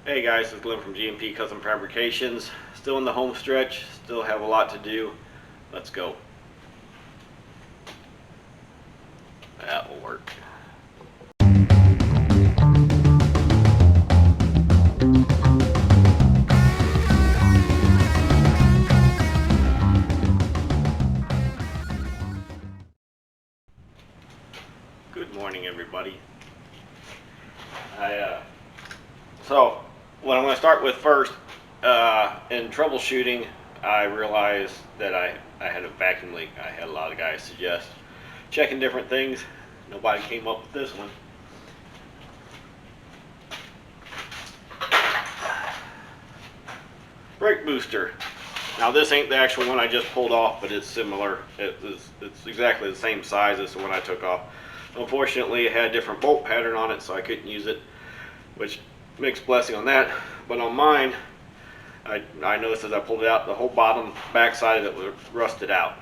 Hey guys, it's Glenn from GMP Custom Fabrications. Still in the home stretch, still have a lot to do. Let's go. That will work. Good morning, everybody. So what I'm going to start with first, in troubleshooting, I realized that I had a vacuum leak. I had a lot of guys suggest checking different things. Nobody came up with this one. Brake booster. Now this ain't the actual one I just pulled off, but it's similar. It's exactly the same size as the one I took off. Unfortunately, it had a different bolt pattern on it, so I couldn't use it, which mixed blessing on that. But on mine, I noticed as I pulled it out, the whole bottom back side of it was rusted out.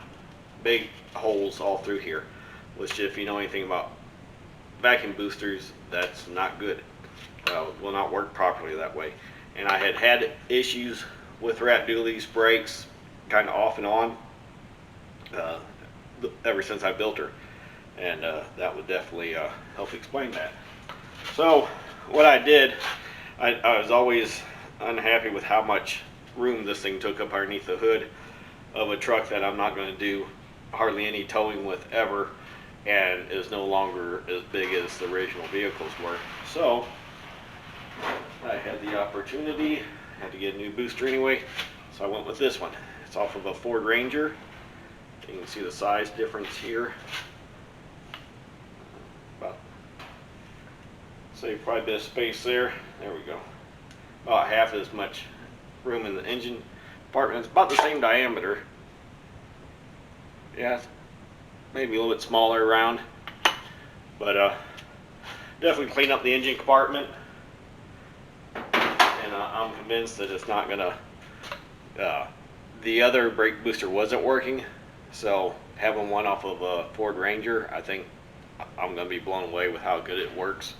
Big holes all through here, which if you know anything about vacuum boosters, that's not good. Will not work properly that way. And I had issues with Duallie's brakes kind of off and on ever since I built her, and that would definitely help explain that. So what I did, I was always unhappy with how much room this thing took up underneath the hood of a truck that I'm not going to do hardly any towing with ever, and is no longer as big as the original vehicles were. So I had the opportunity, had to get a new booster anyway, so I went with this one. It's off of a Ford Ranger. You can see the size difference here. About, save quite a bit of space there. There we go. About half as much room in the engine compartment. It's about the same diameter. Yeah, maybe a little bit smaller around, but definitely clean up the engine compartment. And I'm convinced that it's not gonna, the other brake booster wasn't working, so having one off of a Ford Ranger, I think I'm gonna be blown away with how good it works.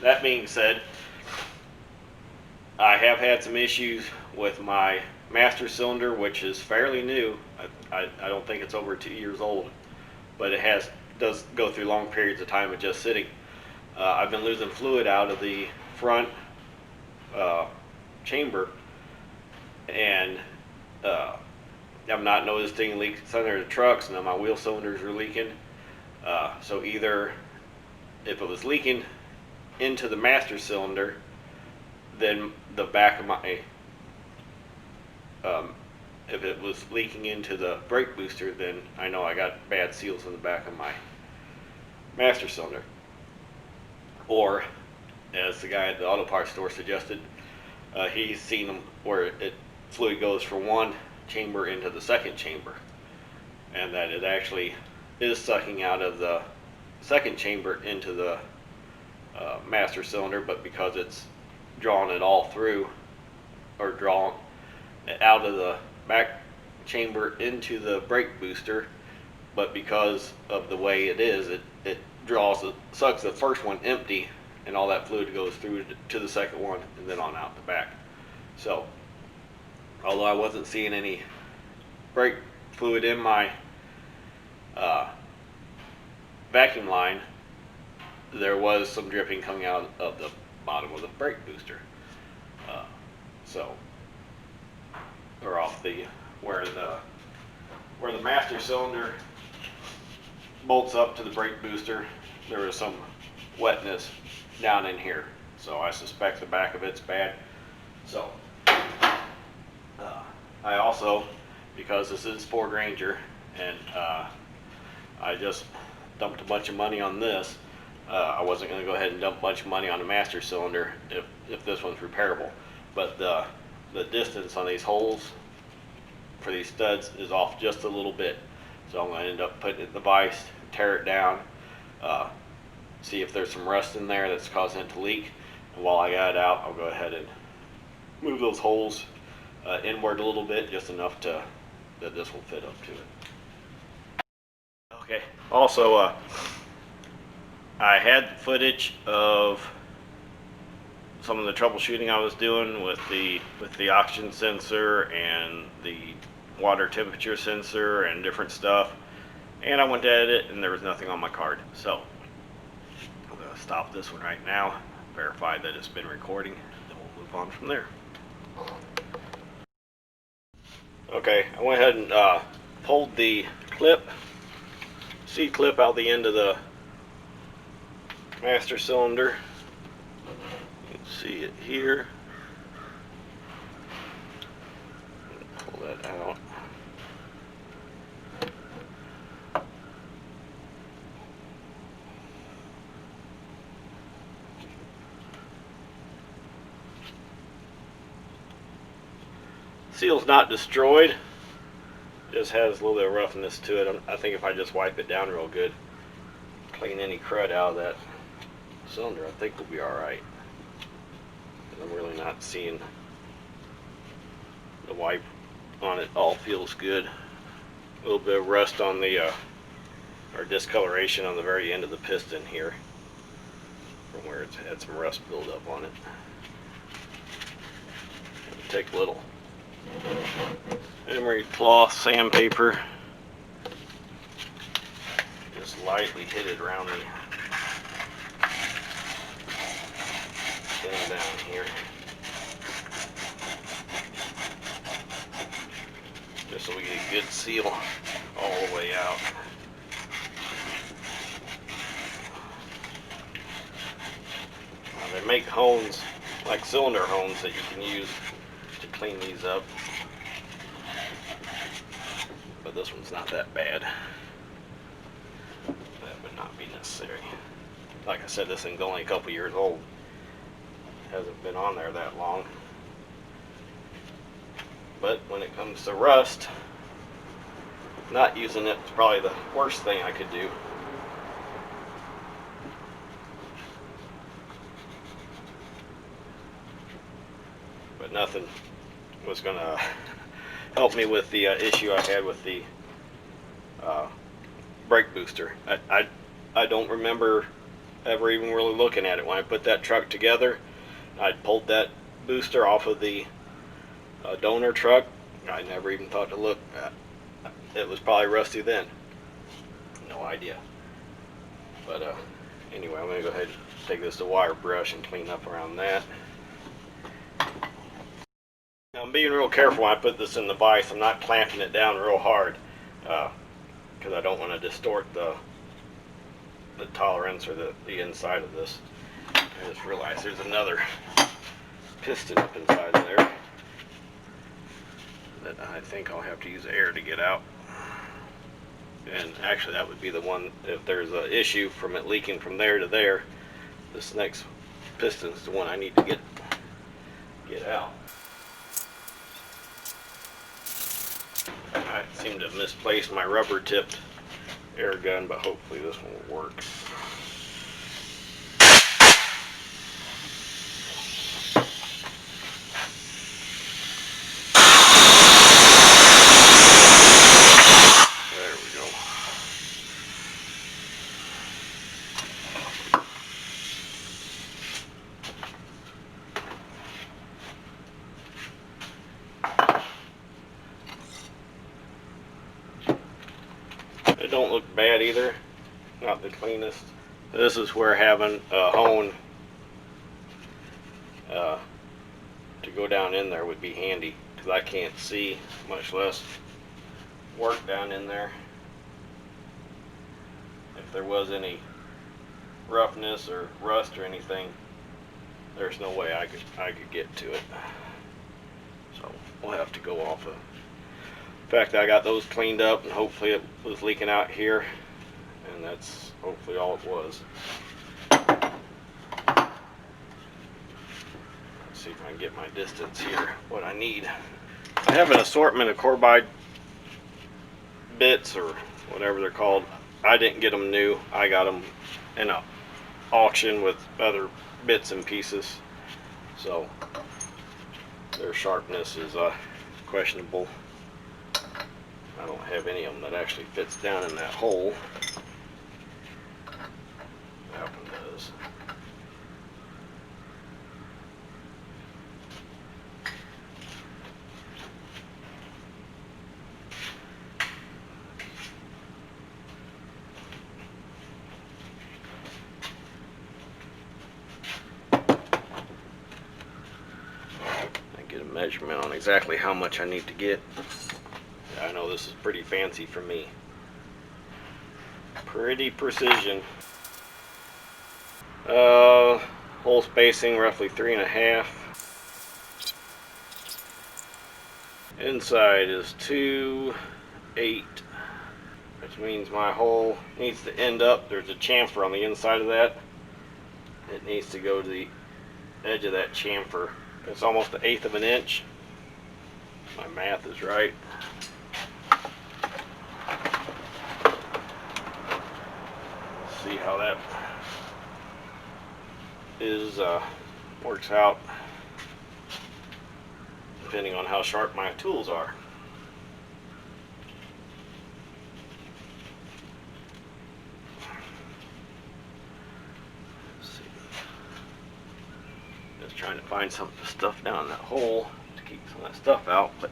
That being said, I have had some issues with my master cylinder, which is fairly new. I don't think it's over 2 years old, but it does go through long periods of time of just sitting. I've been losing fluid out of the front chamber, and I'm not noticing leaks under the trucks, and then my wheel cylinders are leaking. So either if it was leaking into the master cylinder, then the back of my if it was leaking into the brake booster, then I know I got bad seals in the back of my master cylinder. Or, as the guy at the auto parts store suggested, he's seen them where fluid goes from one chamber into the second chamber, and that it actually is sucking out of the second chamber into the master cylinder, but because it's drawing it all through, or drawing it out of the back chamber into the brake booster, but because of the way it is, it sucks the first one empty, and all that fluid goes through to the second one and then on out the back. So although I wasn't seeing any brake fluid in my vacuum line, there was some dripping coming out of the bottom of the brake booster. Or off where the master cylinder bolts up to the brake booster, there was some wetness down in here. So I suspect the back of it's bad. So I also, because this is Ford Ranger, and I just dumped a bunch of money on this, I wasn't going to go ahead and dump a bunch of money on the master cylinder if this one's repairable. But the distance on these holes for these studs is off just a little bit. So I'm going to end up putting it in the vise, tear it down, see if there's some rust in there that's causing it to leak. And while I got it out, I'll go ahead and move those holes inward a little bit, just enough that this will fit up to it. Okay. Also, I had footage of some of the troubleshooting I was doing with the oxygen sensor and the water temperature sensor and different stuff. And I went to edit and there was nothing on my card. So I'm going to stop this one right now, verify that it's been recording, and we'll move on from there. Okay, I went ahead and pulled the C-clip out the end of the master cylinder. You can see it here. Pull that out. Seal's not destroyed, just has a little bit of roughness to it. I think if I just wipe it down real good, clean any crud out of that cylinder, I think we'll be alright. I'm really not seeing the wipe on it. All feels good. A little bit of rust on the or discoloration on the very end of the piston here, from where it's had some rust buildup on it. Take a little emery cloth sandpaper, just lightly hit it around the thing down here, just so we get a good seal all the way out. Now they make hones, like cylinder hones, that you can use to clean these up, but this one's not that bad. That would not be necessary. Like I said, this thing's only a couple years old. Hasn't been on there that long. But when it comes to rust, not using it is probably the worst thing I could do. But nothing was going to help me with the issue I had with the brake booster. I don't remember ever even really looking at it. When I put that truck together, I pulled that booster off of the donor truck. I never even thought to look at it. It was probably rusty then. No idea. But anyway, I'm going to go ahead and take this to wire brush and clean up around that. Now, I'm being real careful when I put this in the vise. I'm not clamping it down real hard because I don't want to distort the tolerance or the inside of this. I just realized there's another piston up inside there that I think I'll have to use air to get out. And actually that would be the one, if there's an issue from it leaking from there to there, this next piston is the one I need to get out. I seem to have misplaced my rubber tipped air gun, but hopefully this one will work. It don't look bad either, not the cleanest. This is where having a hone to go down in there would be handy, because I can't see, much less work down in there. If there was any roughness or rust or anything, there's no way I could get to it. So we'll have to go off of. In fact, I got those cleaned up, and hopefully it was leaking out here, and that's hopefully all it was. Let's see if I can get my distance here, what I need. I have an assortment of carbide bits, or whatever they're called. I didn't get them new. I got them in an auction with other bits and pieces, so their sharpness is questionable. I don't have any of them that actually fits down in that hole. That one does. Get a measurement on exactly how much I need to get. I know this is pretty fancy for me. Pretty precision. Hole spacing roughly 3.5. Inside is 2.8, which means my hole needs to end up. There's a chamfer on the inside of that. It needs to go to the edge of that chamfer. It's almost 1/8 of an inch. My math is right. Let's see how that is works out, depending on how sharp my tools are. Let's see. Just trying to find some stuff down in that hole to keep some of that stuff out, but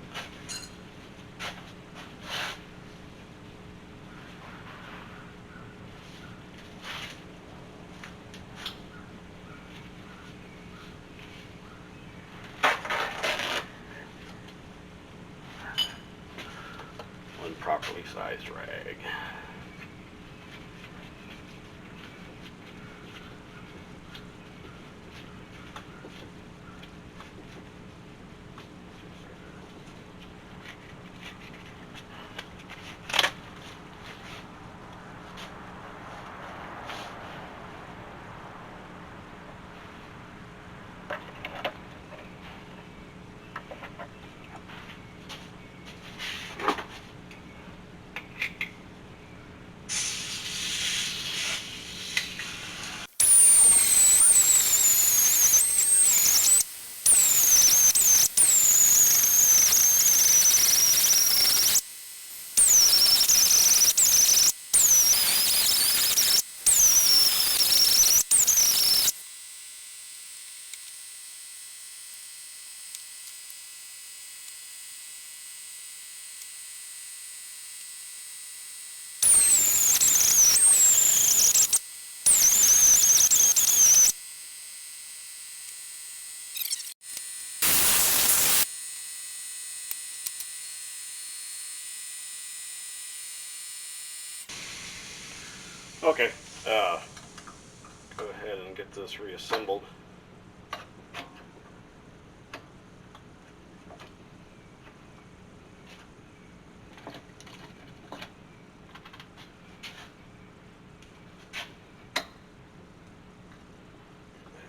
one properly sized rag. Okay, go ahead and get this reassembled.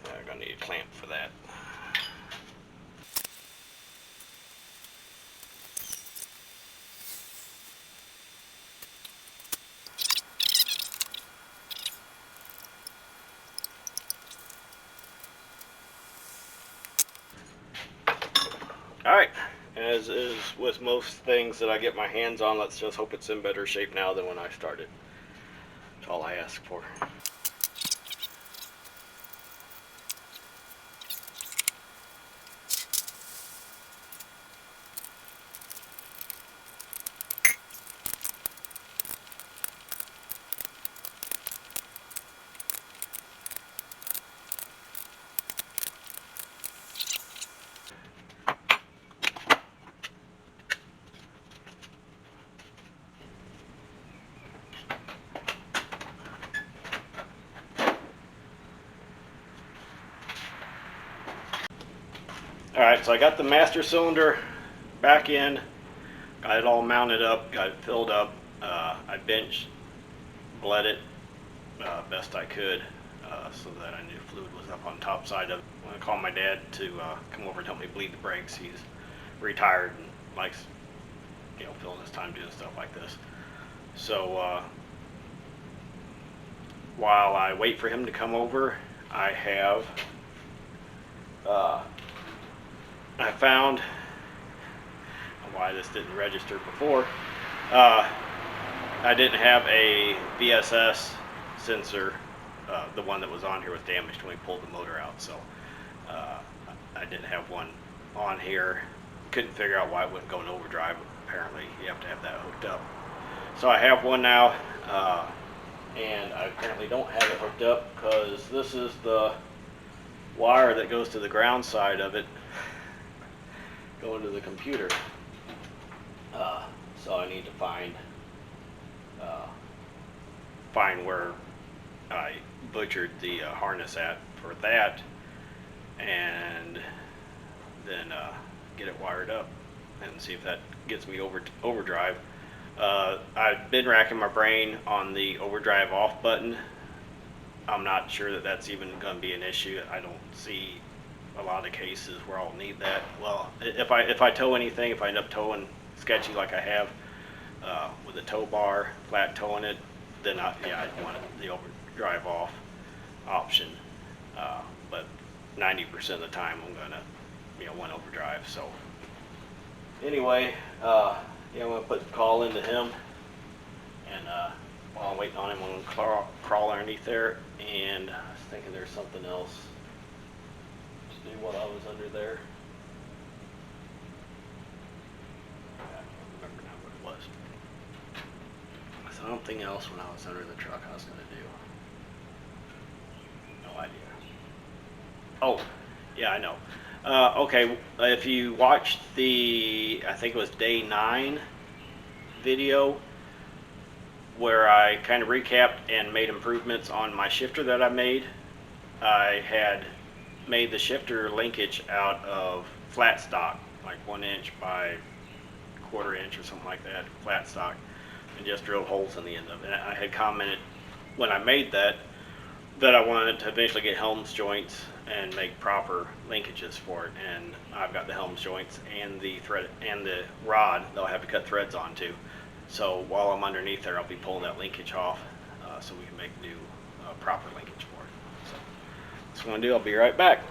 I'm gonna need a clamp for that. Alright, as is with most things that I get my hands on, let's just hope it's in better shape now than when I started. That's all I ask for. Alright, so I got the master cylinder back in, got it all mounted up, got it filled up. I bench bled it best I could so that I knew fluid was up on top side of it. I called my dad to come over and help me bleed the brakes. He's retired and likes, filling his time doing stuff like this. So while I wait for him to come over, I have I found why this didn't register before. I didn't have a VSS sensor. The one that was on here was damaged when we pulled the motor out, so uh, I didn't have one on here. Couldn't figure out why it wouldn't go in overdrive. Apparently, you have to have that hooked up. So I have one now, and I apparently don't have it hooked up because this is the wire that goes to the ground side of it, going to the computer. So I need to uh, find where I butchered the harness at for that, and then get it wired up and see if that gets me over to overdrive. I've been racking my brain on the overdrive off button. I'm not sure that that's even going to be an issue. I don't see a lot of cases where I'll need that. Well, if I tow anything, if I end up towing sketchy like I have with a tow bar, flat towing it, then I want the overdrive off option. But 90% of the time I'm gonna want overdrive. So anyway, I'm gonna put the call into him, and while I'm waiting on him, I'm gonna crawl underneath there. And I was thinking there's something else to do while I was under there. I can't remember now what it was. Something else when I was under the truck I was gonna do. No idea. Oh, yeah, I know. Okay, if you watched the, I think it was day 9 video, where I kind of recapped and made improvements on my shifter that I made. I had made the shifter linkage out of flat stock, like 1 inch by 1/4 inch or something like that, flat stock, and just drilled holes in the end of it. And I had commented when I made that I wanted to eventually get Helms joints and make proper linkages for it, and I've got the Helms joints and the thread and the rod that I'll have to cut threads onto. So while I'm underneath there, I'll be pulling that linkage off so we can make new proper linkage for it. So that's what I'm gonna do. I'll be right back.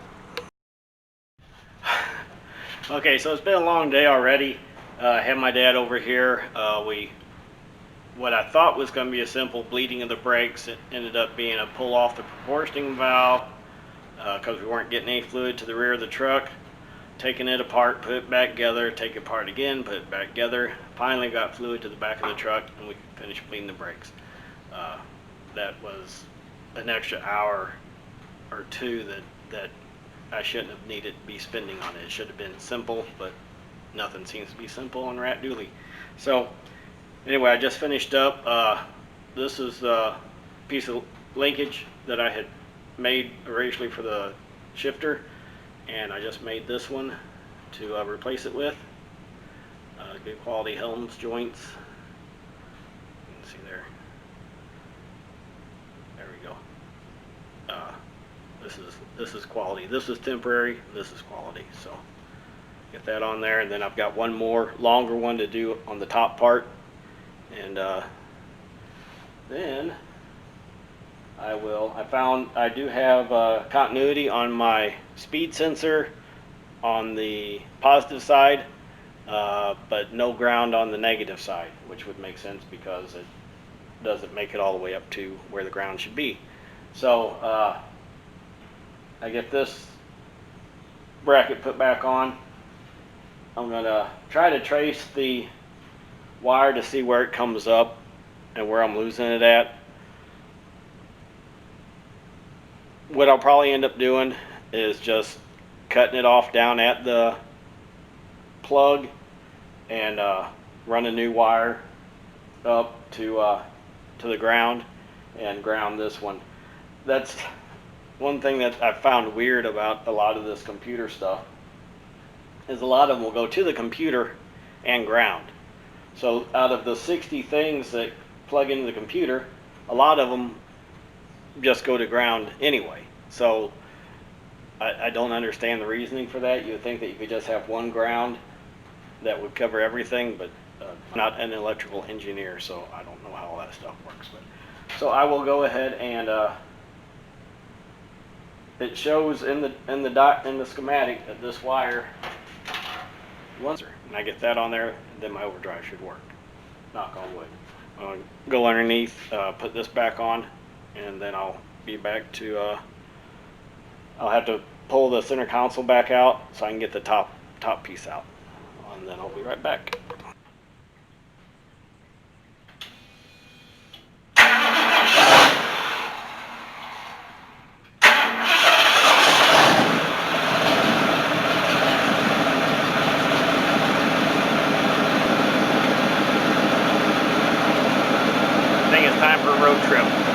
Okay, so it's been a long day already. I had my dad over here. What I thought was going to be a simple bleeding of the brakes, it ended up being a pull off the proportioning valve because we weren't getting any fluid to the rear of the truck. Taking it apart, put it back together, take it apart again, put it back together. Finally got fluid to the back of the truck, and we could finish bleeding the brakes. That was an extra hour or two that I shouldn't have needed to be spending on it. It should have been simple, but nothing seems to be simple on Rat Duallie. So anyway, I just finished up. This is a piece of linkage that I had made originally for the shifter, and I just made this one to replace it with. Good quality Helms joints. You can see there. There we go. This is quality. This is temporary. This is quality. So get that on there, and then I've got one more longer one to do on the top part. And then I do have continuity on my speed sensor on the positive side, but no ground on the negative side, which would make sense because it doesn't make it all the way up to where the ground should be. So I get this bracket put back on. I'm gonna try to trace the wire to see where it comes up and where I'm losing it at. What I'll probably end up doing is just cutting it off down at the plug and run a new wire up to the ground and ground this one. That's one thing that I found weird about a lot of this computer stuff, is a lot of them will go to the computer and ground. So out of the 60 things that plug into the computer, a lot of them just go to ground anyway. So I don't understand the reasoning for that. You would think that you could just have one ground that would cover everything, but I'm not an electrical engineer, so I don't know how all that stuff works. But so I will go ahead and it shows in the schematic that this wire runs, and I get that on there, then my overdrive should work. knock on wood. Go underneath, put this back on, and then I'll be back to, I'll have to pull the center console back out so I can get the top piece out. And then I'll be right back. I think it's time for a road trip.